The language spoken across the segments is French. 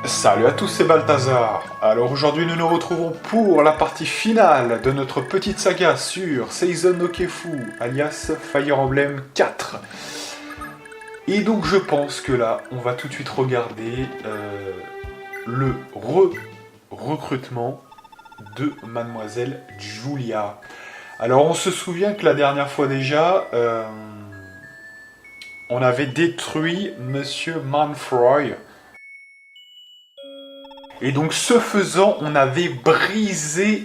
Salut à tous, c'est Balthazar. Alors aujourd'hui nous nous retrouvons pour la partie finale de notre petite saga sur Seisen no Kefu, alias Fire Emblem 4. Et donc je pense que là, on va tout de suite regarder le recrutement de Mademoiselle Julia. Alors on se souvient que la dernière fois déjà, on avait détruit Monsieur Manfroy. Et donc ce faisant, on avait brisé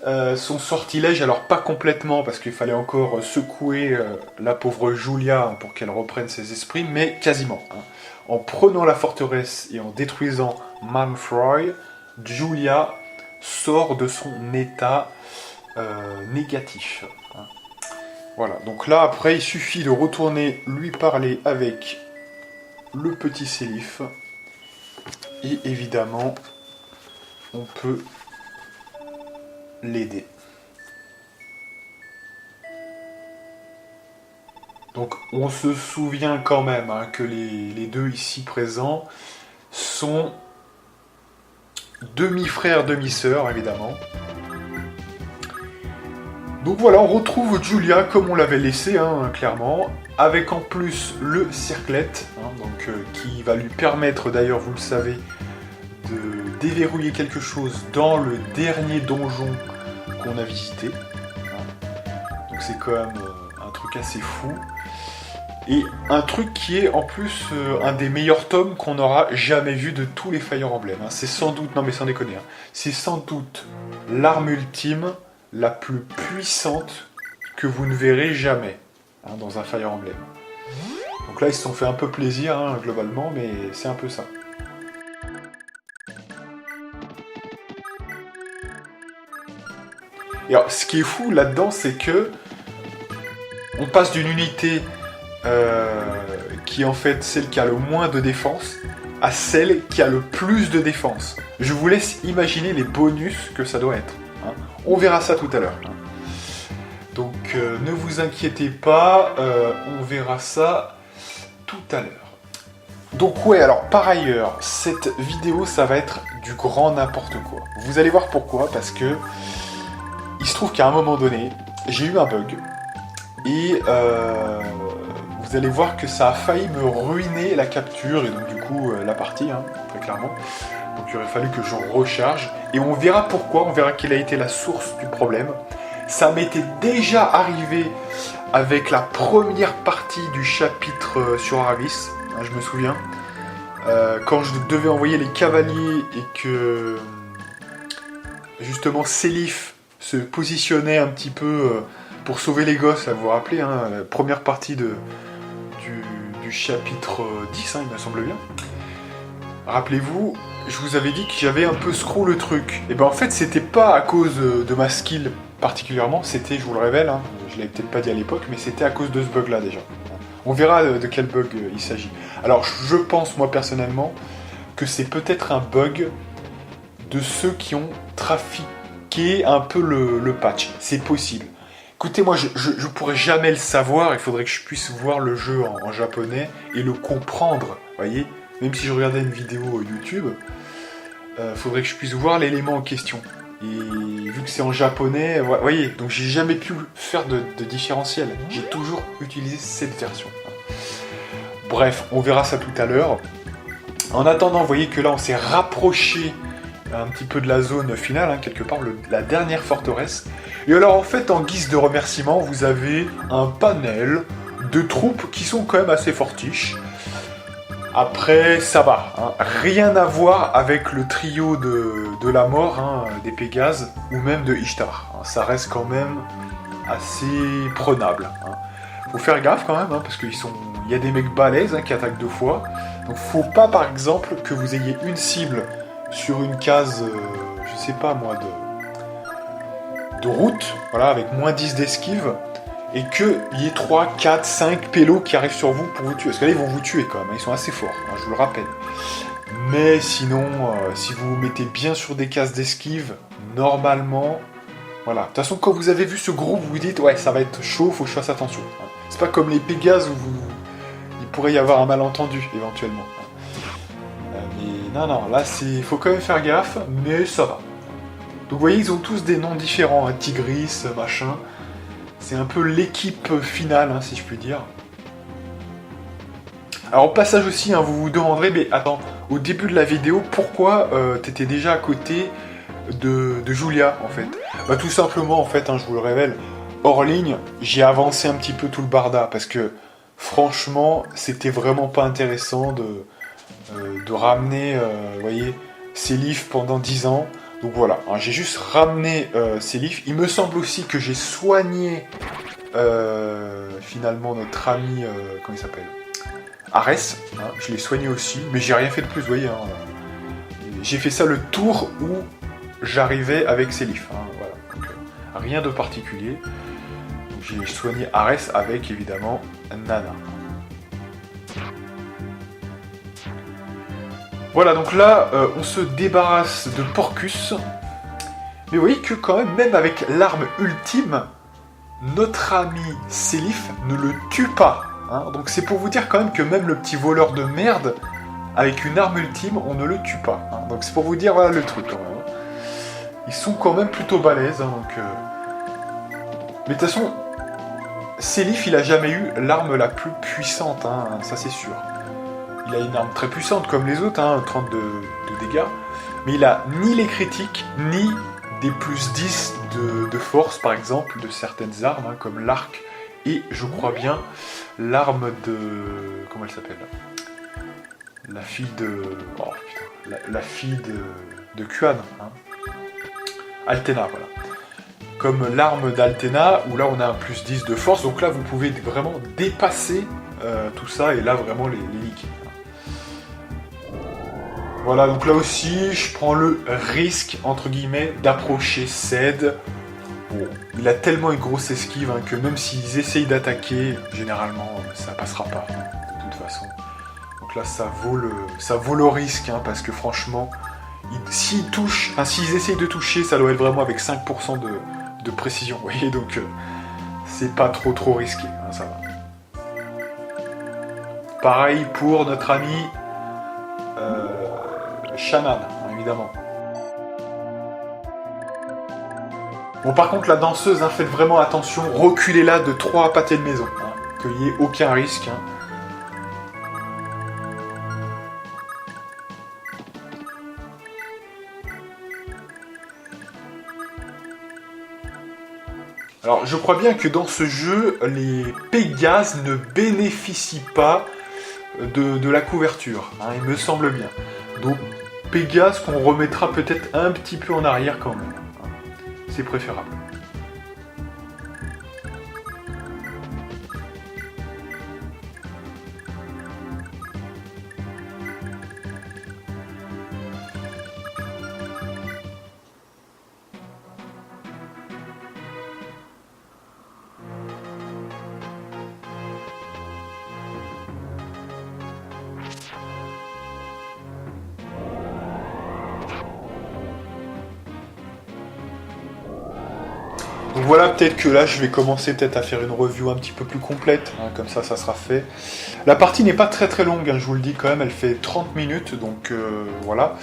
son sortilège, alors pas complètement, parce qu'il fallait encore secouer la pauvre Julia pour qu'elle reprenne ses esprits, mais quasiment. En prenant la forteresse et en détruisant Manfroy, Julia sort de son état négatif. Voilà, donc là après il suffit de retourner lui parler avec le petit Sélif. Et évidemment, on peut l'aider. Donc on se souvient quand même que les deux ici présents sont demi-frères, demi-sœurs, évidemment. Donc voilà, on retrouve Julia comme on l'avait laissé, clairement, avec en plus le circlette, qui va lui permettre, d'ailleurs, vous le savez, de déverrouiller quelque chose dans le dernier donjon qu'on a visité. Donc c'est quand même un truc assez fou. Et un truc qui est en plus un des meilleurs tomes qu'on aura jamais vu de tous les Fire Emblem. C'est sans doute, non mais sans déconner, c'est sans doute l'arme ultime la plus puissante que vous ne verrez jamais dans un Fire Emblem. Donc là ils se sont fait un peu plaisir globalement, mais c'est un peu ça. Et alors ce qui est fou là-dedans, c'est que on passe d'une unité qui est en fait celle qui a le moins de défense à celle qui a le plus de défense. Je vous laisse imaginer les bonus que ça doit être. On verra ça tout à l'heure. Donc ne vous inquiétez pas, on verra ça tout à l'heure. Donc ouais, alors par ailleurs, cette vidéo ça va être du grand n'importe quoi. Vous allez voir pourquoi, parce que il se trouve qu'à un moment donné, j'ai eu un bug. Et vous allez voir que ça a failli me ruiner la capture et donc du coup la partie, très clairement. Donc il aurait fallu que je recharge. Et on verra pourquoi, on verra quelle a été la source du problème. Ça m'était déjà arrivé avec la première partie du chapitre sur Aravis, je me souviens. Quand je devais envoyer les cavaliers et que justement Sélif se positionnait un petit peu pour sauver les gosses, vous vous rappelez, la première partie du chapitre 10, il me semble bien. Rappelez-vous, je vous avais dit que j'avais un peu screw le truc. Et ben en fait, c'était pas à cause de ma skill particulièrement, c'était, je vous le révèle, je l'avais peut-être pas dit à l'époque, mais c'était à cause de ce bug-là déjà. On verra de quel bug il s'agit. Alors, je pense, moi personnellement, que c'est peut-être un bug de ceux qui ont trafiqué un peu le patch. C'est possible. Écoutez, moi, je pourrais jamais le savoir. Il faudrait que je puisse voir le jeu en japonais et le comprendre, voyez. Même si je regardais une vidéo YouTube, faudrait que je puisse voir l'élément en question. Et vu que c'est en japonais, voyez, donc j'ai jamais pu faire de différentiel. J'ai toujours utilisé cette version. Bref, on verra ça tout à l'heure. En attendant, vous voyez que là, on s'est rapproché un petit peu de la zone finale, quelque part, la dernière forteresse. Et alors en fait, en guise de remerciement, vous avez un panel de troupes qui sont quand même assez fortiches. Après, ça va, rien à voir avec le trio de la mort, des Pégases, ou même de Ishtar. Ça reste quand même assez prenable. Faut faire gaffe quand même, parce qu'il y a des mecs balèzes qui attaquent 2 fois. Donc faut pas par exemple que vous ayez une cible sur une case, je sais pas moi, de route, voilà, avec moins 10 d'esquive, et qu'il y ait 3, 4, 5 pélos qui arrivent sur vous pour vous tuer. Parce que là, ils vont vous tuer quand même, ils sont assez forts, je vous le rappelle. Mais sinon, si vous vous mettez bien sur des cases d'esquive, normalement, voilà. De toute façon, quand vous avez vu ce groupe, vous vous dites, ouais, ça va être chaud, faut que je fasse attention. C'est pas comme les Pégases où il pourrait y avoir un malentendu, éventuellement. Non, non, là, faut quand même faire gaffe, mais ça va. Donc vous voyez, ils ont tous des noms différents, hein, Tigris, machin. C'est un peu l'équipe finale, hein, si je puis dire. Alors au passage aussi, hein, vous vous demanderez, mais attends, au début de la vidéo, pourquoi t'étais déjà à côté de Julia, en fait? Bah tout simplement, en fait, hein, je vous le révèle, hors ligne, j'ai avancé un petit peu tout le barda, parce que franchement, c'était vraiment pas intéressant de ramener, vous voyez, Sélif pendant 10 ans. Donc voilà, hein, j'ai juste ramené Sélif. Il me semble aussi que j'ai soigné finalement notre ami, comment il s'appelle, Arès, hein, je l'ai soigné aussi, mais j'ai rien fait de plus, vous voyez. Hein, j'ai fait ça le tour où j'arrivais avec Sélif. Hein, voilà. Donc, rien de particulier. J'ai soigné Arès avec évidemment Nana. Voilà, donc là, on se débarrasse de Porcus. Mais vous voyez que quand même avec l'arme ultime, notre ami Sélif ne le tue pas. Hein. Donc c'est pour vous dire quand même que même le petit voleur de merde, avec une arme ultime, on ne le tue pas. Hein. Donc c'est pour vous dire, voilà le truc quand même. Ils sont quand même plutôt balèzes. Hein, donc, mais de toute façon, Sélif, il a jamais eu l'arme la plus puissante, hein, ça c'est sûr. Il a une arme très puissante comme les autres, hein, 30 de dégâts, mais il a ni les critiques, ni des plus 10 de force, par exemple, de certaines armes, hein, comme l'arc, et je crois bien, l'arme de... Comment elle s'appelle? La fille de... Oh putain, la fille de Kuan, hein. Altena, voilà. Comme l'arme d'Altena, où là on a un plus 10 de force, donc là vous pouvez vraiment dépasser tout ça, et là vraiment les liquides. Voilà, donc là aussi, je prends le risque, entre guillemets, d'approcher Ced. Bon, il a tellement une grosse esquive hein, que même s'ils essayent d'attaquer, généralement, ça passera pas, de toute façon. Donc là, ça vaut le risque, hein, parce que franchement, s'ils touchent, enfin, s'ils essayent de toucher, ça doit être vraiment avec 5% de précision, vous voyez, donc c'est pas trop risqué, hein, ça va. Pareil pour notre ami... Shaman, évidemment. Bon, par contre, la danseuse, hein, faites vraiment attention, reculez-la de 3 pâtés de maison, hein, qu'il n'y ait aucun risque. Hein. Alors, je crois bien que dans ce jeu, les Pégases ne bénéficient pas de la couverture, hein, il me semble bien. Donc, Pégase qu'on remettra peut-être un petit peu en arrière quand même. C'est préférable. Donc voilà, peut-être que là, je vais commencer peut-être à faire une review un petit peu plus complète, hein, comme ça sera fait. La partie n'est pas très longue, hein, je vous le dis quand même, elle fait 30 minutes, donc voilà.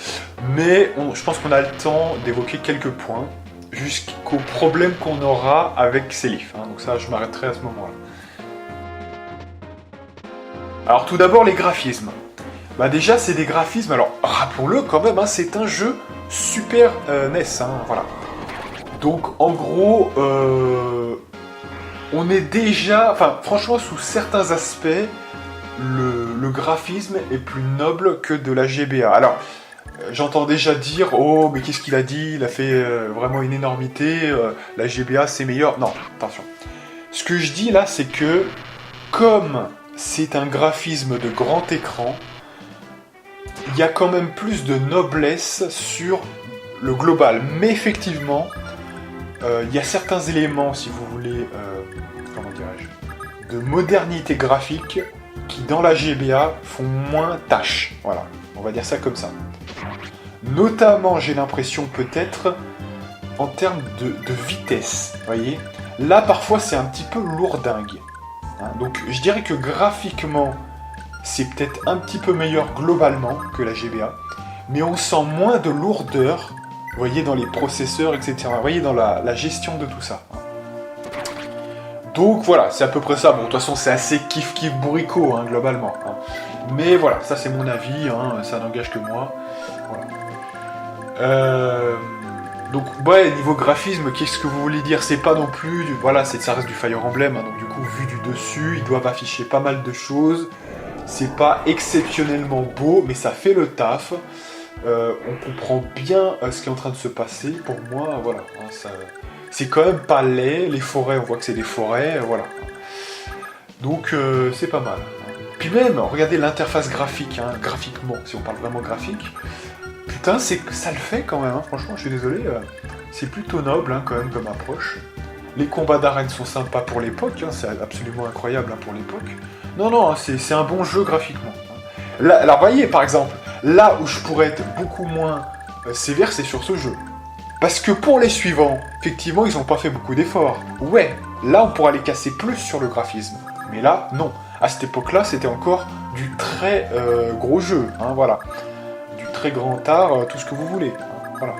Mais je pense qu'on a le temps d'évoquer quelques points, jusqu'au problème qu'on aura avec Sélif. Hein, donc ça, je m'arrêterai à ce moment-là. Alors tout d'abord, les graphismes. Bah déjà, c'est des graphismes, alors rappelons-le quand même, hein, c'est un jeu Super NES, hein, voilà. Donc en gros, on est déjà... Enfin, franchement, sous certains aspects, le graphisme est plus noble que de la GBA. Alors, j'entends déjà dire, oh, mais qu'est-ce qu'il a dit? Il a fait vraiment une énormité, la GBA c'est meilleur. Non, attention. Ce que je dis là, c'est que, comme c'est un graphisme de grand écran, il y a quand même plus de noblesse sur le global. Mais effectivement... il y a certains éléments, si vous voulez, comment dirais-je, de modernité graphique qui, dans la GBA, font moins tâche. Voilà, on va dire ça comme ça. Notamment, j'ai l'impression, peut-être, en termes de vitesse. Vous voyez, là, parfois, c'est un petit peu lourdingue. Hein, donc, je dirais que graphiquement, c'est peut-être un petit peu meilleur globalement que la GBA. mais on sent moins de lourdeur, vous voyez, dans les processeurs, etc. Vous voyez, dans la gestion de tout ça. Donc voilà, c'est à peu près ça. Bon, de toute façon, c'est assez kiff-kiff bourricot, hein, globalement. Hein. Mais voilà, ça c'est mon avis, hein, ça n'engage que moi. Voilà. Donc, ouais, niveau graphisme, qu'est-ce que vous voulez dire? C'est pas non plus... Voilà, ça reste du Fire Emblem, hein, donc du coup, vu du dessus, ils doivent afficher pas mal de choses. C'est pas exceptionnellement beau, mais ça fait le taf. On comprend bien ce qui est en train de se passer. Pour moi, voilà, hein, ça... C'est quand même pas laid, les forêts, on voit que c'est des forêts, voilà. Donc c'est pas mal. Puis même, regardez l'interface graphique, hein, graphiquement, si on parle vraiment graphique. Putain, ça le fait quand même, hein, franchement, je suis désolé. C'est plutôt noble hein, quand même comme approche. Les combats d'arène sont sympas pour l'époque, hein, c'est absolument incroyable hein, pour l'époque. Non, c'est un bon jeu graphiquement. Là, alors voyez, par exemple, là où je pourrais être beaucoup moins sévère, c'est sur ce jeu. Parce que pour les suivants, effectivement, ils n'ont pas fait beaucoup d'efforts. Ouais, là, on pourra les casser plus sur le graphisme. Mais là, non. À cette époque-là, c'était encore du très gros jeu. Hein, voilà. Du très grand art, tout ce que vous voulez. Hein, voilà.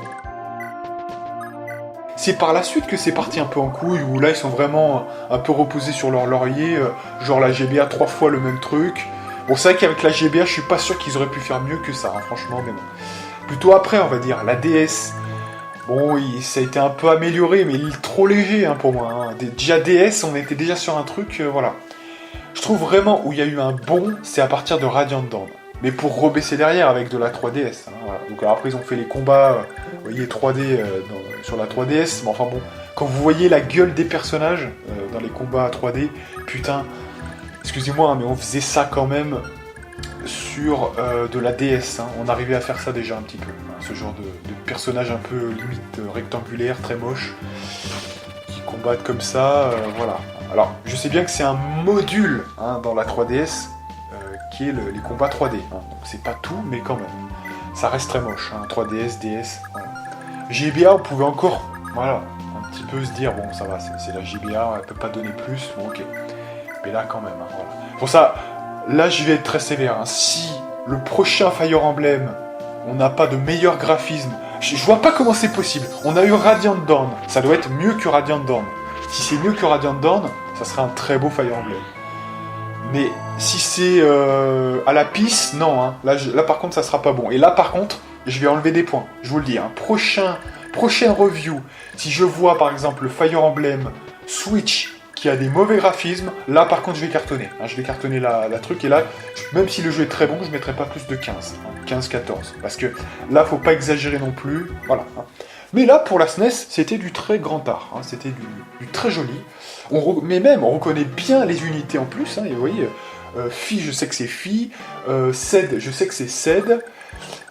C'est par la suite que c'est parti un peu en couille, où là, ils sont vraiment un peu reposés sur leur laurier. Genre la GBA, 3 fois le même truc. Bon, c'est vrai qu'avec la GBA, je suis pas sûr qu'ils auraient pu faire mieux que ça, hein, franchement, mais bon. Plutôt après, on va dire, la DS... Bon, ça a été un peu amélioré, mais il est trop léger hein, pour moi. Hein. Déjà DS, on était déjà sur un truc, voilà. Je trouve vraiment où il y a eu un bond, c'est à partir de Radiant Dawn. Mais pour rebaisser derrière avec de la 3DS. Hein, voilà. Donc alors, après, ils ont fait les combats, vous voyez, 3D sur la 3DS. Mais enfin bon, quand vous voyez la gueule des personnages dans les combats 3D, putain, excusez-moi, hein, mais on faisait ça quand même sur de la DS, hein. On arrivait à faire ça déjà un petit peu, hein, ce genre de personnage un peu limite rectangulaire, très moche, qui combattent comme ça, voilà. Alors, je sais bien que c'est un module hein, dans la 3DS, qui est les combats 3D, hein. Donc c'est pas tout, mais quand même, ça reste très moche, hein, 3DS, DS, voilà. GBA, on pouvait encore, voilà, un petit peu se dire, bon ça va, c'est la GBA, elle peut pas donner plus, bon ok, mais là quand même, hein, voilà. Pour ça, là, je vais être très sévère. Hein. Si le prochain Fire Emblem, on n'a pas de meilleur graphisme, je vois pas comment c'est possible. On a eu Radiant Dawn, ça doit être mieux que Radiant Dawn. Si c'est mieux que Radiant Dawn, ça serait un très beau Fire Emblem. Mais si c'est à la pisse, non. Hein. Là, par contre, ça sera pas bon. Et là, par contre, je vais enlever des points. Je vous le dis. Hein. Prochaine review, si je vois par exemple le Fire Emblem Switch qui a des mauvais graphismes, là par contre je vais cartonner. Hein, je vais cartonner la truc, et là, même si le jeu est très bon, je mettrai pas plus de 15, hein, 15-14. Parce que là, faut pas exagérer non plus, voilà. Hein. Mais là, pour la SNES, c'était du très grand art, hein, c'était du très joli. Mais même, on reconnaît bien les unités en plus, hein, et vous voyez, Phi, je sais que c'est Phi, Ced, je sais que c'est Ced.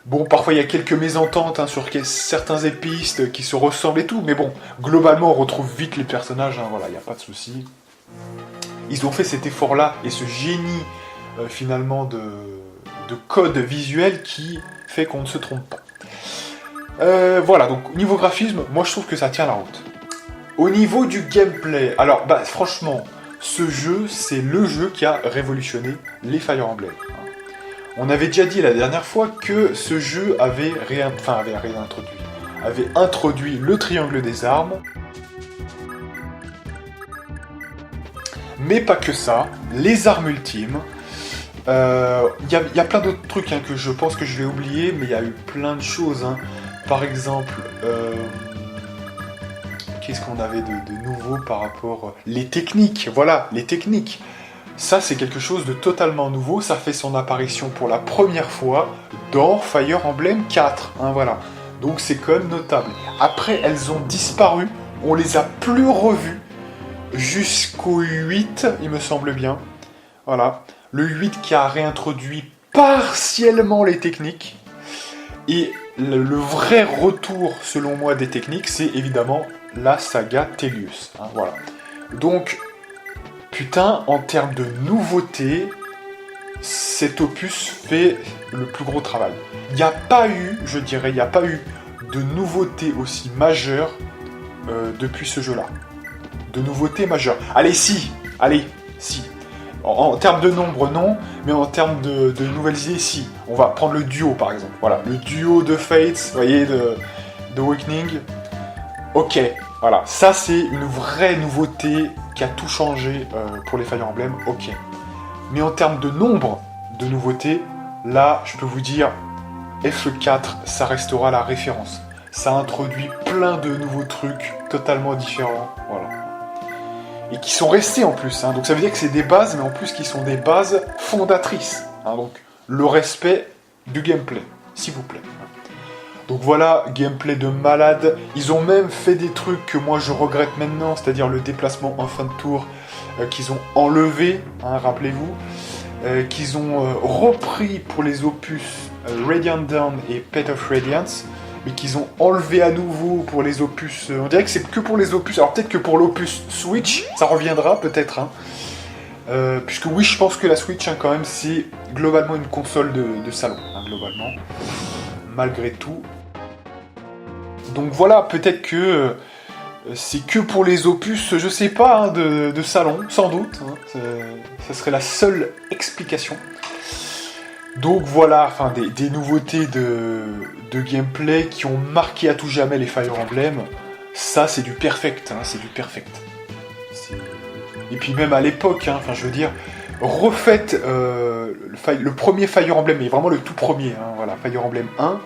Bon, parfois il y a quelques mésententes hein, sur certains épistes qui se ressemblent et tout, mais bon, globalement on retrouve vite les personnages, hein, voilà, il n'y a pas de souci. Ils ont fait cet effort-là et ce génie finalement de code visuel qui fait qu'on ne se trompe pas. Voilà, donc niveau graphisme, moi je trouve que ça tient la route. Au niveau du gameplay, alors bah franchement, ce jeu, c'est le jeu qui a révolutionné les Fire Emblem. On avait déjà dit la dernière fois que ce jeu avait introduit le triangle des armes. Mais pas que ça, les armes ultimes. Y a plein d'autres trucs hein, que je pense que je vais oublier, mais il y a eu plein de choses. Hein. Par exemple, qu'est-ce qu'on avait de nouveau par rapport... Les techniques, voilà, les techniques. Ça, c'est quelque chose de totalement nouveau. Ça fait son apparition pour la première fois dans Fire Emblem 4. Hein, voilà. Donc, c'est quand même notable. Après, elles ont disparu. On les a plus revues jusqu'au 8, il me semble bien. Voilà. Le 8 qui a réintroduit partiellement les techniques. Et le vrai retour, selon moi, des techniques, c'est évidemment la saga Tellius. Hein, voilà. Donc... Putain, en termes de nouveautés, cet opus fait le plus gros travail. Il n'y a pas eu, je dirais, de nouveautés aussi majeures depuis ce jeu-là. De nouveautés majeures. Allez, si. En termes de nombre, non, mais en termes de nouvelles idées, si. On va prendre le duo, par exemple. Voilà, le duo de Fates, vous voyez, de Awakening. Ok, voilà, ça c'est une vraie nouveauté qui a tout changé pour les Fire Emblem, ok. Mais en termes de nombre de nouveautés, là, je peux vous dire, FE4, ça restera la référence. Ça introduit plein de nouveaux trucs totalement différents, voilà. Et qui sont restés en plus, hein. Donc ça veut dire que c'est des bases, mais en plus qui sont des bases fondatrices, hein. Donc le respect du gameplay, s'il vous plaît. Donc voilà, gameplay de malade. Ils ont même fait des trucs que moi je regrette maintenant, c'est-à-dire le déplacement en fin de tour qu'ils ont enlevé, hein, rappelez-vous, qu'ils ont repris pour les opus Radiant Dawn et Path of Radiance, mais qu'ils ont enlevé à nouveau pour les opus... on dirait que c'est que pour les opus, alors peut-être que pour l'opus Switch, ça reviendra peut-être, hein. Puisque oui, je pense que la Switch, hein, quand même, c'est globalement une console de salon, hein, globalement, malgré tout. Donc voilà, peut-être que c'est que pour les opus, je sais pas, hein, de salon, sans doute. Hein, ça serait la seule explication. Donc voilà, enfin des nouveautés de gameplay qui ont marqué à tout jamais les Fire Emblem. Ça, c'est du perfect, hein, c'est du perfect. Et puis même à l'époque, hein, enfin je veux dire, refaites le premier Fire Emblem, mais vraiment le tout premier, hein, voilà, Fire Emblem 1.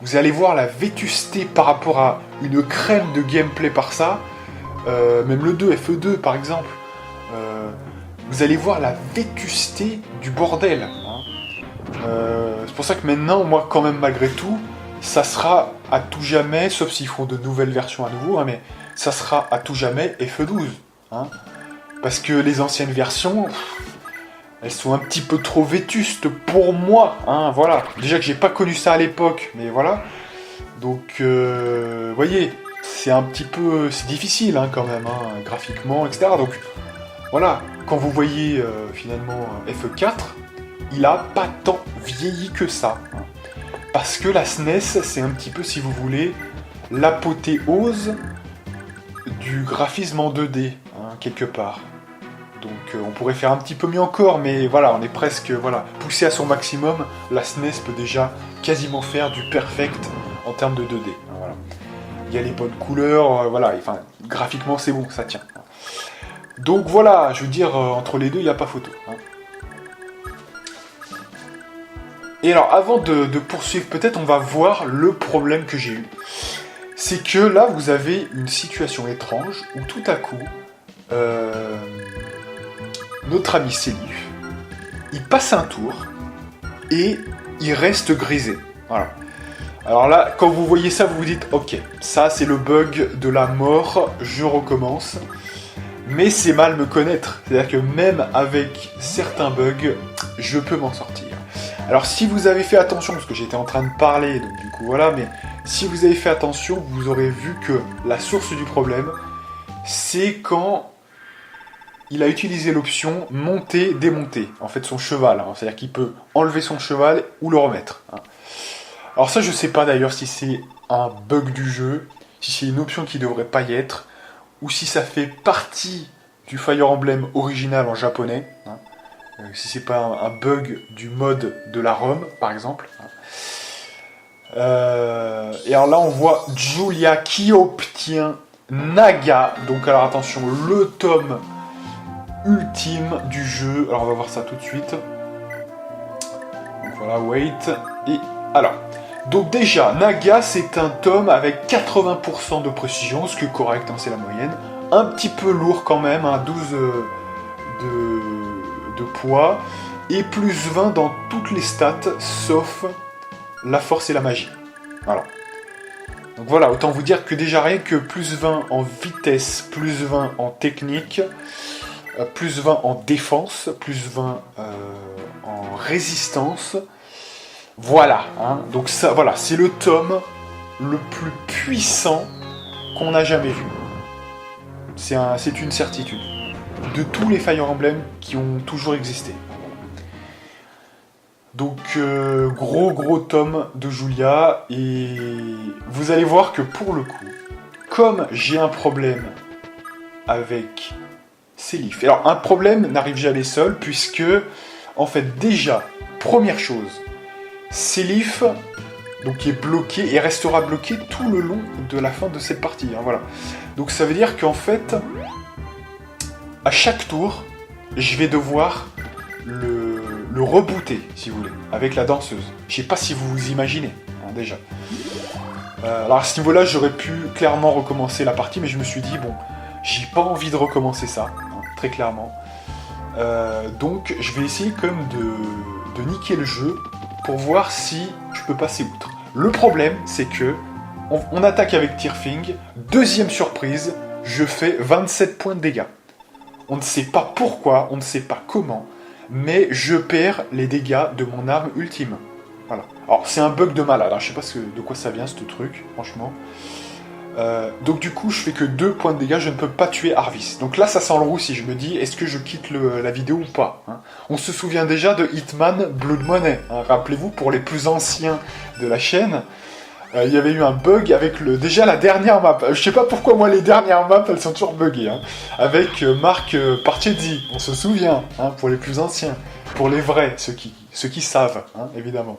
Vous allez voir la vétusté par rapport à une crème de gameplay par ça. Même le 2, FE2 par exemple. Vous allez voir la vétusté du bordel. Hein. C'est pour ça que maintenant, moi quand même malgré tout, ça sera à tout jamais, sauf s'ils font de nouvelles versions à nouveau, hein, mais ça sera à tout jamais FE12. Hein. Parce que les anciennes versions... elles sont un petit peu trop vétustes pour moi, hein, voilà. Déjà que j'ai pas connu ça à l'époque, mais voilà. Donc, voyez, c'est un petit peu... c'est difficile, hein, quand même, hein, graphiquement, etc. Donc, voilà, quand vous voyez, finalement, FE4, il a pas tant vieilli que ça. Hein. Parce que la SNES, c'est un petit peu, si vous voulez, l'apothéose du graphisme en 2D, hein, quelque part. Donc on pourrait faire un petit peu mieux encore, mais voilà, on est presque poussé à son maximum. La SNES peut déjà quasiment faire du perfect en termes de 2D. Voilà. Il y a les bonnes couleurs, voilà, enfin, graphiquement c'est bon, ça tient. Donc voilà, je veux dire, entre les deux, il n'y a pas photo. Hein. Et alors, avant de poursuivre, peut-être on va voir le problème que j'ai eu. C'est que là, vous avez une situation étrange où tout à coup... notre ami Célu, il passe un tour et il reste grisé. Voilà. Alors là, quand vous voyez ça, vous vous dites, ok, ça c'est le bug de la mort, je recommence. Mais c'est mal me connaître. C'est-à-dire que même avec certains bugs, je peux m'en sortir. Alors si vous avez fait attention, parce que j'étais en train de parler, donc du coup voilà, mais si vous avez fait attention, vous aurez vu que la source du problème, c'est quand... il a utilisé l'option monter, démonter, en fait son cheval, hein. C'est-à-dire qu'il peut enlever son cheval ou le remettre. Hein. Alors ça je sais pas d'ailleurs si c'est un bug du jeu, si c'est une option qui devrait pas y être, ou si ça fait partie du Fire Emblem original en japonais, hein. Si c'est pas un bug du mode de la ROM par exemple. Hein. Et alors là on voit Julia qui obtient Naga, donc alors attention, le tome ultime du jeu. Alors on va voir ça tout de suite. Donc voilà, wait. Et alors, donc déjà, Naga c'est un tome avec 80% de précision, ce qui est correct, hein, c'est la moyenne. Un petit peu lourd quand même, hein, 12 de poids. Et plus 20 dans toutes les stats, sauf la force et la magie. Voilà. Donc voilà, autant vous dire que déjà rien que plus 20 en vitesse, plus 20 en technique, plus 20 en défense, plus 20 en résistance. Voilà, hein. Donc ça, voilà, c'est le tome le plus puissant qu'on a jamais vu. C'est une certitude. De tous les Fire Emblem qui ont toujours existé. Donc gros tome de Julia, et vous allez voir que pour le coup, comme j'ai un problème avec Sélif. Alors, un problème n'arrive jamais seul, puisque, en fait, déjà, première chose, Sélif, donc, qui est bloqué et restera bloqué tout le long de la fin de cette partie. Hein, voilà. Donc, ça veut dire qu'en fait, à chaque tour, je vais devoir le rebooter, si vous voulez, avec la danseuse. Je sais pas si vous vous imaginez, hein, déjà. Alors à ce niveau-là, j'aurais pu clairement recommencer la partie, mais je me suis dit, bon, j'ai pas envie de recommencer ça, hein, très clairement. Donc je vais essayer quand même de niquer le jeu pour voir si je peux passer outre. Le problème, c'est que on attaque avec Tearfing, deuxième surprise, je fais 27 points de dégâts. On ne sait pas pourquoi, on ne sait pas comment, mais je perds les dégâts de mon arme ultime. Voilà. Alors c'est un bug de malade, hein. Je sais pas de quoi ça vient ce truc, franchement. Donc du coup je fais que 2 points de dégâts, je ne peux pas tuer Arvis. Donc là ça sent le roussi, je me dis est-ce que je quitte la vidéo ou pas, hein. On se souvient déjà de Hitman Blood Money, hein. Rappelez-vous, pour les plus anciens de la chaîne, il y avait eu un bug avec déjà la dernière map. Je sais pas pourquoi moi les dernières maps elles sont toujours buggées, hein. Avec Marc Parchezzi, on se souvient, hein, pour les plus anciens. Pour les vrais, ceux qui savent, hein, évidemment.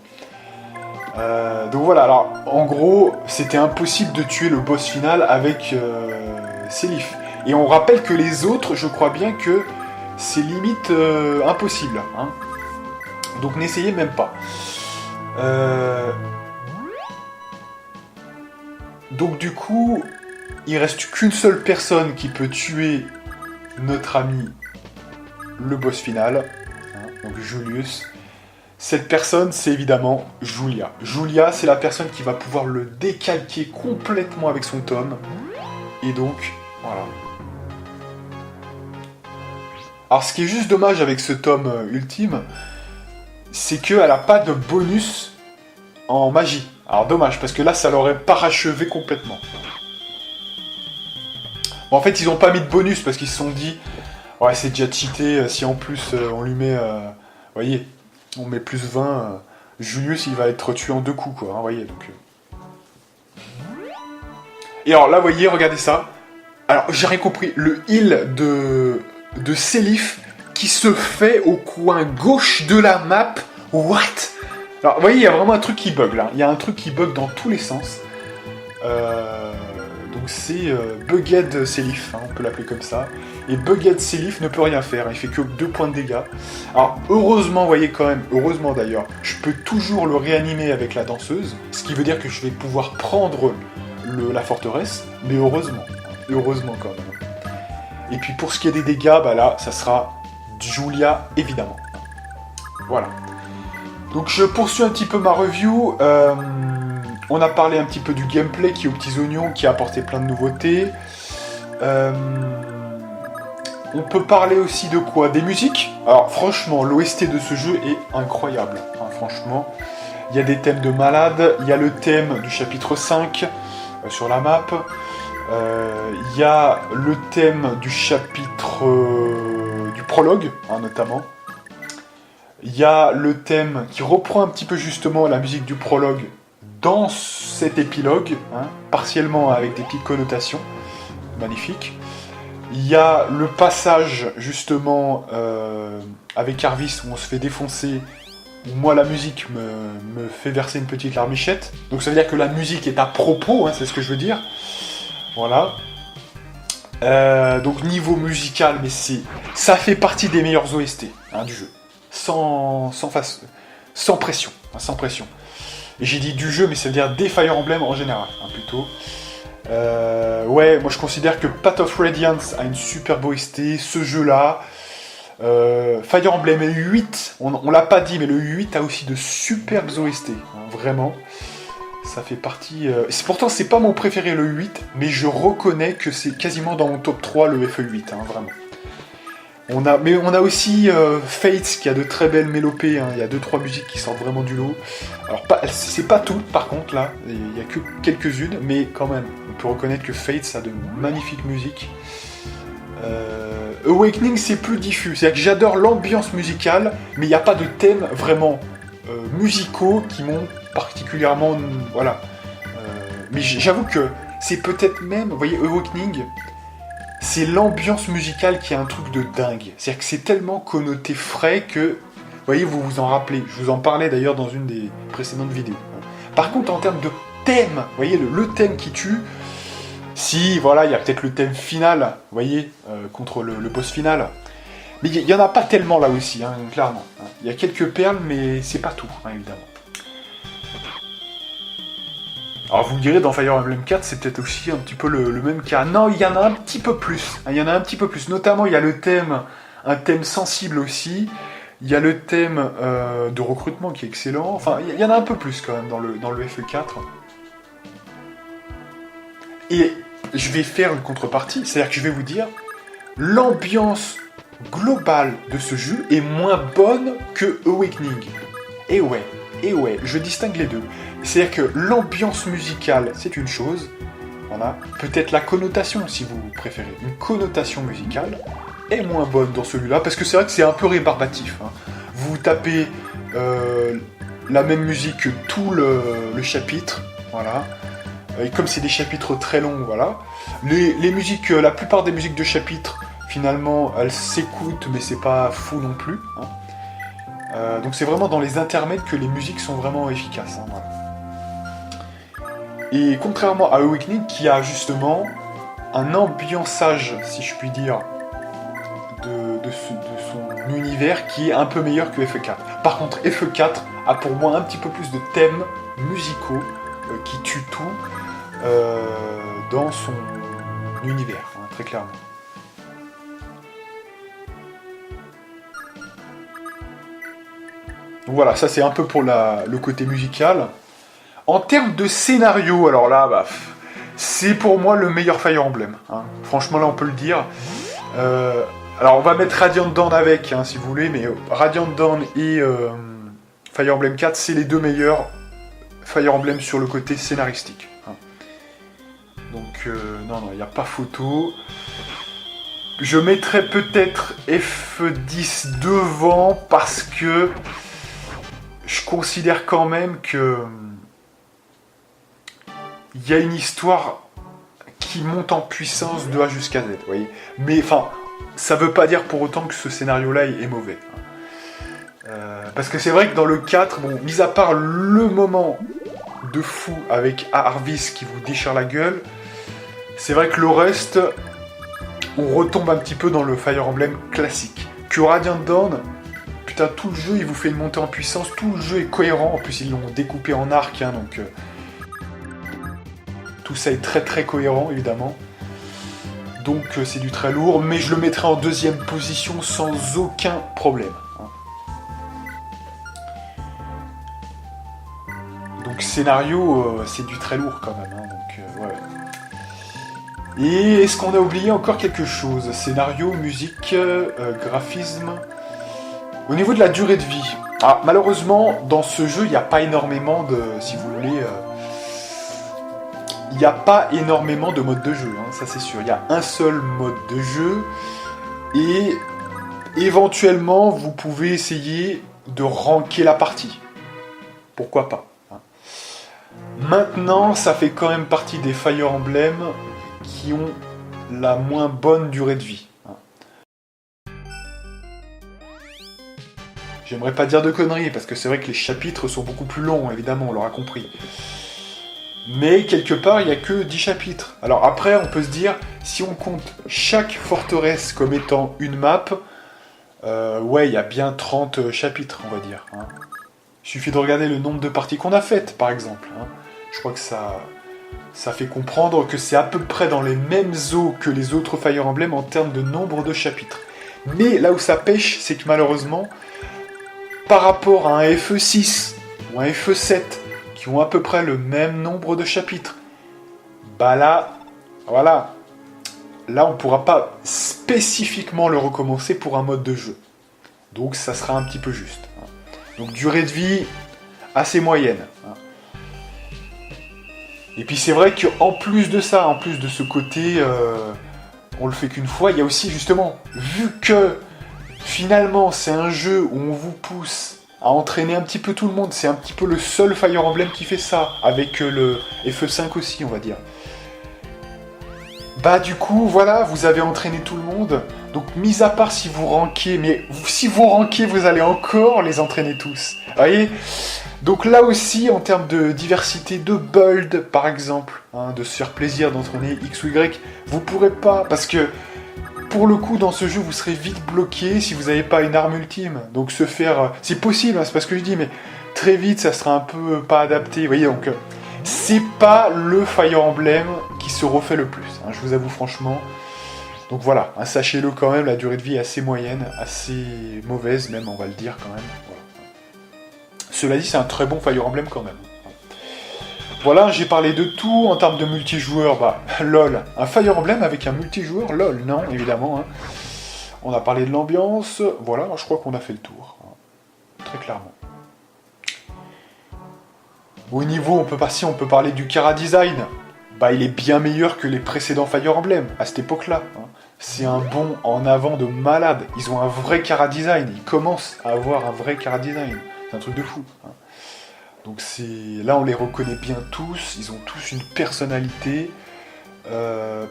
Donc voilà, alors en gros, c'était impossible de tuer le boss final avec Sélif. Et on rappelle que les autres, je crois bien que c'est limite impossible, hein. Donc n'essayez même pas. Donc du coup, il reste qu'une seule personne qui peut tuer notre ami, le boss final, hein, donc Julius. Cette personne, c'est évidemment Julia. Julia, c'est la personne qui va pouvoir le décalquer complètement avec son tome. Et donc, voilà. Alors, ce qui est juste dommage avec ce tome ultime, c'est qu'elle n'a pas de bonus en magie. Alors, dommage, parce que là, ça l'aurait parachevé complètement. Bon, en fait, ils n'ont pas mis de bonus, parce qu'ils se sont dit, ouais, c'est déjà cheaté, si en plus, on lui met... voyez, on met plus 20, Julius, il va être tué en 2 coups, quoi, hein, voyez, donc... Et alors, là, vous voyez, regardez ça. Alors, j'ai rien compris, le heal de Sélif qui se fait au coin gauche de la map, what? Alors, vous voyez, il y a vraiment un truc qui bug, là. Il y a un truc qui bug dans tous les sens. Donc c'est Bugged Sélif, hein, on peut l'appeler comme ça. Et Bugged Sélif ne peut rien faire, il fait que 2 points de dégâts. Alors heureusement, vous voyez quand même, heureusement d'ailleurs, je peux toujours le réanimer avec la danseuse, ce qui veut dire que je vais pouvoir prendre la forteresse, mais heureusement quand même. Et puis pour ce qui est des dégâts, bah là, ça sera Julia, évidemment. Voilà. Donc je poursuis un petit peu ma review. On a parlé un petit peu du gameplay qui est aux petits oignons, qui a apporté plein de nouveautés. On peut parler aussi de quoi? Des musiques. Alors franchement, l'OST de ce jeu est incroyable, hein, franchement. Il y a des thèmes de malade, il y a le thème du chapitre 5 sur la map. Il y a le thème du chapitre du prologue, hein, notamment. Il y a le thème qui reprend un petit peu justement la musique du prologue dans cet épilogue, hein, partiellement avec des petites connotations. Magnifique. Il y a le passage justement avec Arvis où on se fait défoncer, où moi la musique me fait verser une petite larmichette. Donc ça veut dire que la musique est à propos, hein, c'est ce que je veux dire. Voilà. Donc niveau musical, mais ça fait partie des meilleurs OST, hein, du jeu. Sans pression, hein, sans pression. Et j'ai dit du jeu, mais ça veut dire des Fire Emblem en général, hein, plutôt. Ouais, moi je considère que Path of Radiance a une superbe OST, ce jeu-là. Fire Emblem 8, on l'a pas dit, mais le 8 a aussi de superbes OST, hein, vraiment. Ça fait partie... Pourtant, c'est pas mon préféré, le 8, mais je reconnais que c'est quasiment dans mon top 3, le FE8, hein, vraiment. On a aussi Fates, qui a de très belles mélopées, hein. Il y a 2-3 musiques qui sortent vraiment du lot. Alors, c'est pas tout, par contre, là. Il y a que quelques-unes, mais quand même, on peut reconnaître que Fates a de magnifiques musiques. Awakening, c'est plus diffus. C'est-à-dire que j'adore l'ambiance musicale, mais il n'y a pas de thèmes vraiment musicaux qui m'ont particulièrement... Voilà. Mais j'avoue que c'est peut-être même... Vous voyez, Awakening, c'est l'ambiance musicale qui est un truc de dingue. C'est-à-dire que c'est tellement connoté frais que, vous voyez, vous vous en rappelez. Je vous en parlais d'ailleurs dans une des précédentes vidéos. Par contre, en termes de thème, vous voyez, le thème qui tue, si, voilà, il y a peut-être le thème final, vous voyez, contre le boss final. Mais il n'y en a pas tellement là aussi, hein, clairement. Il y a quelques perles, mais c'est pas tout, hein, évidemment. Alors vous me direz, dans Fire Emblem 4, c'est peut-être aussi un petit peu le même cas. Non, il y en a un petit peu plus. Il y en a un petit peu plus. Notamment, il y a le thème, un thème sensible aussi. Il y a le thème de recrutement qui est excellent. Enfin, il y en a un peu plus quand même dans le FE4. Et je vais faire une contrepartie, c'est-à-dire que je vais vous dire, l'ambiance globale de ce jeu est moins bonne que Awakening. Et ouais, je distingue les deux. C'est-à-dire que l'ambiance musicale, c'est une chose, voilà, peut-être la connotation, si vous préférez, une connotation musicale, est moins bonne dans celui-là, parce que c'est vrai que c'est un peu rébarbatif. Hein. Vous tapez la même musique que tout le chapitre, voilà, et comme c'est des chapitres très longs, voilà. Les musiques, la plupart des musiques de chapitres, finalement, elles s'écoutent, mais c'est pas fou non plus. Hein. Donc c'est vraiment dans les intermèdes que les musiques sont vraiment efficaces. Hein, voilà. Et contrairement à Awakening, qui a justement un ambiançage, si je puis dire, de son univers qui est un peu meilleur que FE4. Par contre, FE4 a pour moi un petit peu plus de thèmes musicaux qui tuent tout dans son univers, hein, très clairement. Donc voilà, ça c'est un peu pour le côté musical. En termes de scénario, alors là, bah, c'est pour moi le meilleur Fire Emblem. Hein. Franchement, là on peut le dire. Alors on va mettre Radiant Dawn avec, hein, si vous voulez, mais Radiant Dawn et Fire Emblem 4, c'est les deux meilleurs Fire Emblem sur le côté scénaristique. Hein. Donc non, il n'y a pas photo. Je mettrais peut-être F10 devant parce que je considère quand même que il y a une histoire qui monte en puissance de A jusqu'à Z, vous voyez. Mais enfin, ça veut pas dire pour autant que ce scénario-là est mauvais. Parce que c'est vrai que dans le 4, bon, mis à part le moment de fou avec Arvis qui vous déchire la gueule, c'est vrai que le reste, on retombe un petit peu dans le Fire Emblem classique. Que Radiant Dawn, putain, tout le jeu, il vous fait une montée en puissance, tout le jeu est cohérent, en plus ils l'ont découpé en arcs, hein, donc... tout ça est très très cohérent, évidemment. Donc c'est du très lourd, mais je le mettrai en deuxième position sans aucun problème. Donc scénario, c'est du très lourd quand même. Hein, donc, ouais. Et est-ce qu'on a oublié encore quelque chose? Scénario, musique, graphisme... Au niveau de la durée de vie, malheureusement, dans ce jeu, il n'y a pas énormément de... Si vous voulez... il n'y a pas énormément de modes de jeu, hein, ça c'est sûr. Il y a un seul mode de jeu, et éventuellement, vous pouvez essayer de ranker la partie. Pourquoi pas. Hein. Maintenant, ça fait quand même partie des Fire Emblem qui ont la moins bonne durée de vie. Hein. J'aimerais pas dire de conneries, parce que c'est vrai que les chapitres sont beaucoup plus longs, évidemment, on l'aura compris. Mais quelque part, il n'y a que 10 chapitres. Alors après, on peut se dire, si on compte chaque forteresse comme étant une map, ouais, il y a bien 30 chapitres, on va dire. Hein. Il suffit de regarder le nombre de parties qu'on a faites, par exemple. Hein. Je crois que ça fait comprendre que c'est à peu près dans les mêmes eaux que les autres Fire Emblem en termes de nombre de chapitres. Mais là où ça pêche, c'est que malheureusement, par rapport à un FE6 ou un FE7, qui ont à peu près le même nombre de chapitres, bah là, voilà, là on pourra pas spécifiquement le recommencer pour un mode de jeu. Donc ça sera un petit peu juste. Hein. Donc durée de vie assez moyenne. Hein. Et puis c'est vrai qu'en plus de ça, en plus de ce côté, on le fait qu'une fois, il y a aussi justement, vu que finalement c'est un jeu où on vous pousse à entraîner un petit peu tout le monde. C'est un petit peu le seul Fire Emblem qui fait ça, avec le FE5 aussi, on va dire. Bah du coup, voilà, vous avez entraîné tout le monde. Donc, mis à part si vous rankez, mais si vous rankez, vous allez encore les entraîner tous. Vous voyez? Donc là aussi, en termes de diversité de build, par exemple, hein, de se faire plaisir d'entraîner X ou Y, vous pourrez pas, parce que pour le coup, dans ce jeu, vous serez vite bloqué si vous n'avez pas une arme ultime. Donc se faire... c'est possible, hein, c'est pas ce que je dis, mais très vite, ça sera un peu pas adapté. Vous voyez, donc c'est pas le Fire Emblem qui se refait le plus, hein, je vous avoue franchement. Donc voilà, hein, sachez-le quand même, la durée de vie est assez moyenne, assez mauvaise même, on va le dire quand même. Voilà. Cela dit, c'est un très bon Fire Emblem quand même. Voilà, j'ai parlé de tout en termes de multijoueur, bah, lol. Un Fire Emblem avec un multijoueur, lol, non, évidemment. Hein. On a parlé de l'ambiance, voilà, je crois qu'on a fait le tour. Hein. Très clairement. Au niveau, on peut parler du Chara Design. Bah, il est bien meilleur que les précédents Fire Emblem, à cette époque-là. Hein. C'est un bond en avant de malade. Ils ont un vrai Chara Design, ils commencent à avoir un vrai Chara Design. C'est un truc de fou. Hein. Donc là, on les reconnaît bien tous, ils ont tous une personnalité.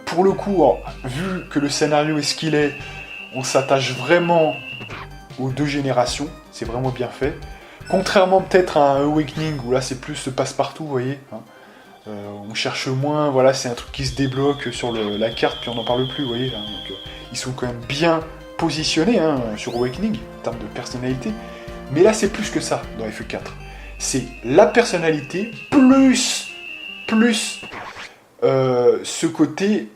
Pour le coup, vu que le scénario est ce qu'il est, on s'attache vraiment aux deux générations, c'est vraiment bien fait. Contrairement peut-être à un Awakening, où là c'est plus se passe-partout, vous voyez. Hein. On cherche moins, voilà, c'est un truc qui se débloque sur la carte, puis on n'en parle plus, vous voyez. Hein. Donc, ils sont quand même bien positionnés hein, sur Awakening, en termes de personnalité. Mais là, c'est plus que ça, dans FE4. C'est la personnalité, plus ce côté...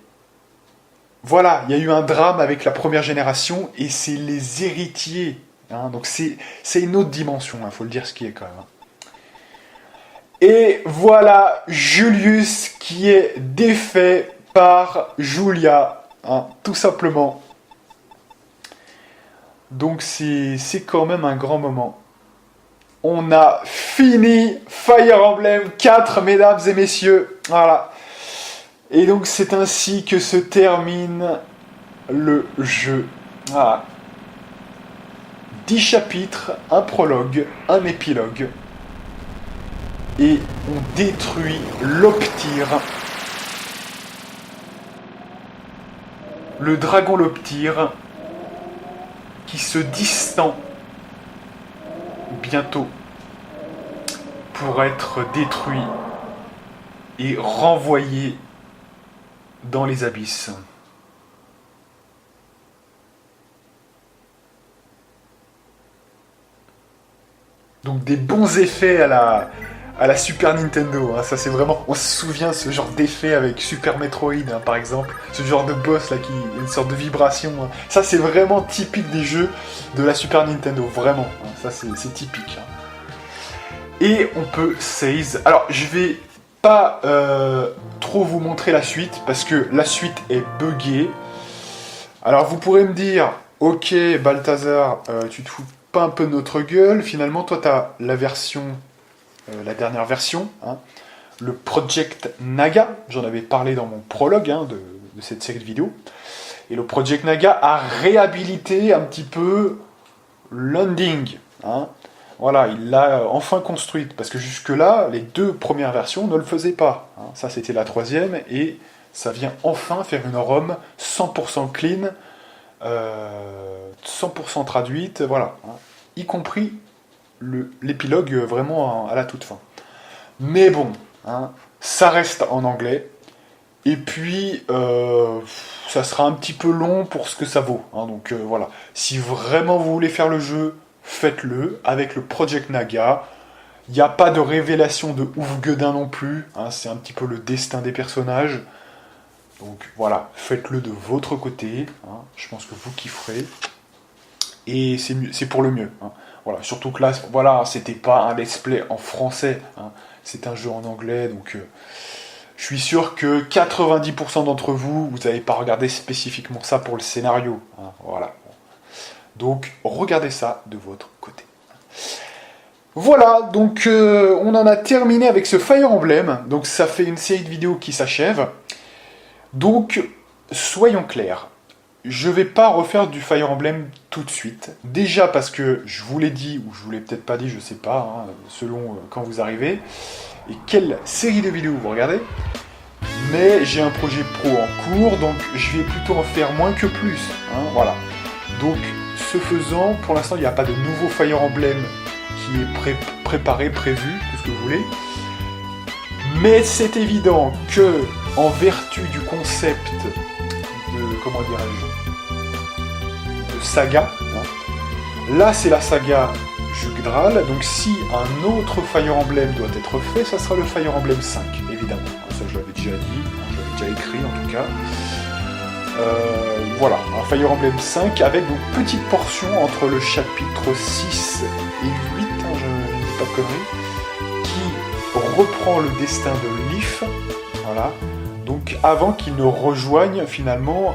Voilà, il y a eu un drame avec la première génération, et c'est les héritiers. Hein, donc c'est une autre dimension, il faut le dire ce qui est quand même. Et voilà Julius qui est défait par Julia, hein, tout simplement. Donc c'est quand même un grand moment. On a fini Fire Emblem 4, mesdames et messieurs. Voilà. Et donc c'est ainsi que se termine le jeu. Voilà. 10 chapitres, un prologue, un épilogue. Et on détruit l'Optire. Le dragon l'Optire qui se distend bientôt pour être détruit et renvoyé dans les abysses. Donc des bons effets à la Super Nintendo, hein. Ça c'est vraiment... On se souvient ce genre d'effet avec Super Metroid, hein, par exemple. Ce genre de boss là qui... une sorte de vibration. Hein. Ça c'est vraiment typique des jeux de la Super Nintendo, vraiment. Hein. Ça c'est typique. Hein. Et on peut seize. Alors je vais pas trop vous montrer la suite, parce que la suite est buggée. Alors vous pourrez me dire, ok Balthazar, tu te fous pas un peu de notre gueule, finalement toi t'as la version... la dernière version, hein, le Project Naga, j'en avais parlé dans mon prologue hein, de cette série de vidéos, et le Project Naga a réhabilité un petit peu l'ending, hein. Voilà, il l'a enfin construite, parce que jusque-là, les deux premières versions ne le faisaient pas, hein. Ça c'était la troisième, et ça vient enfin faire une ROM 100% clean, 100% traduite, voilà, hein, y compris l'épilogue vraiment à la toute fin. Mais bon, hein, ça reste en anglais. Et puis, ça sera un petit peu long pour ce que ça vaut. Hein, donc voilà, si vraiment vous voulez faire le jeu, faites-le avec le Project Naga. Il n'y a pas de révélation de ouf gueudin non plus. Hein, c'est un petit peu le destin des personnages. Donc voilà, faites-le de votre côté. Hein, je pense que vous kifferez. Et c'est pour le mieux. Hein. Voilà, surtout que là, voilà, c'était pas un let's play en français, hein, c'est un jeu en anglais, donc je suis sûr que 90% d'entre vous, vous n'avez pas regardé spécifiquement ça pour le scénario, hein, voilà. Donc, regardez ça de votre côté. Voilà, donc on en a terminé avec ce Fire Emblem, donc ça fait une série de vidéos qui s'achève. Donc, soyons clairs. Je vais pas refaire du Fire Emblem tout de suite. Déjà parce que je vous l'ai dit, ou je vous l'ai peut-être pas dit, je sais pas, hein, selon quand vous arrivez, et quelle série de vidéos vous regardez. mais j'ai un projet pro en cours, donc je vais plutôt en faire moins que plus, hein, voilà. Donc, ce faisant, pour l'instant, il n'y a pas de nouveau Fire Emblem qui est préparé, prévu, tout ce que vous voulez. Mais c'est évident que, en vertu du concept de, comment dirais-je, de saga, hein, là c'est la saga Jugdral, donc si un autre Fire Emblem doit être fait, ça sera le Fire Emblem 5, évidemment. Ça je l'avais déjà dit, je l'avais déjà écrit en tout cas. Voilà, un Fire Emblem 5 avec une petite portion entre le chapitre 6 et 8, hein, je ne dis pas de conneries, qui reprend le destin de Leaf, voilà, donc avant qu'il ne rejoigne finalement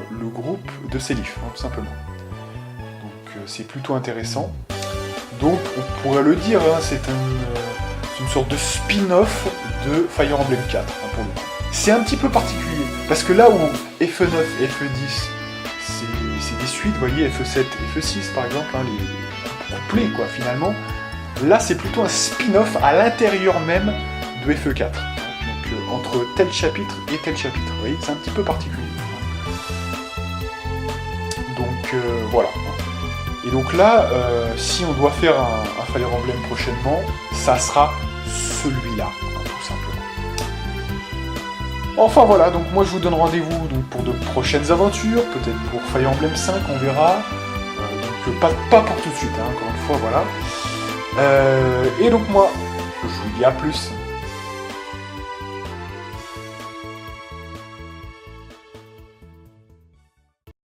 le groupe de Sélif, hein, tout simplement. Donc c'est plutôt intéressant. Donc on pourrait le dire, hein, c'est une sorte de spin-off de Fire Emblem 4, hein, pour le coup. C'est un petit peu particulier, parce que là où FE9 et FE10, c'est des suites, vous voyez, FE7 et FE6 par exemple, hein, les couplets quoi finalement, là c'est plutôt un spin-off à l'intérieur même de FE4, donc entre tel chapitre et tel chapitre, vous voyez, c'est un petit peu particulier. Donc voilà. Et donc là, si on doit faire un Fire Emblem prochainement, ça sera celui-là, hein, tout simplement. Enfin voilà, donc moi je vous donne rendez-vous donc, pour de prochaines aventures, peut-être pour Fire Emblem 5, on verra. Donc pas pour tout de suite, hein, encore une fois, voilà. Et donc moi, je vous dis à plus.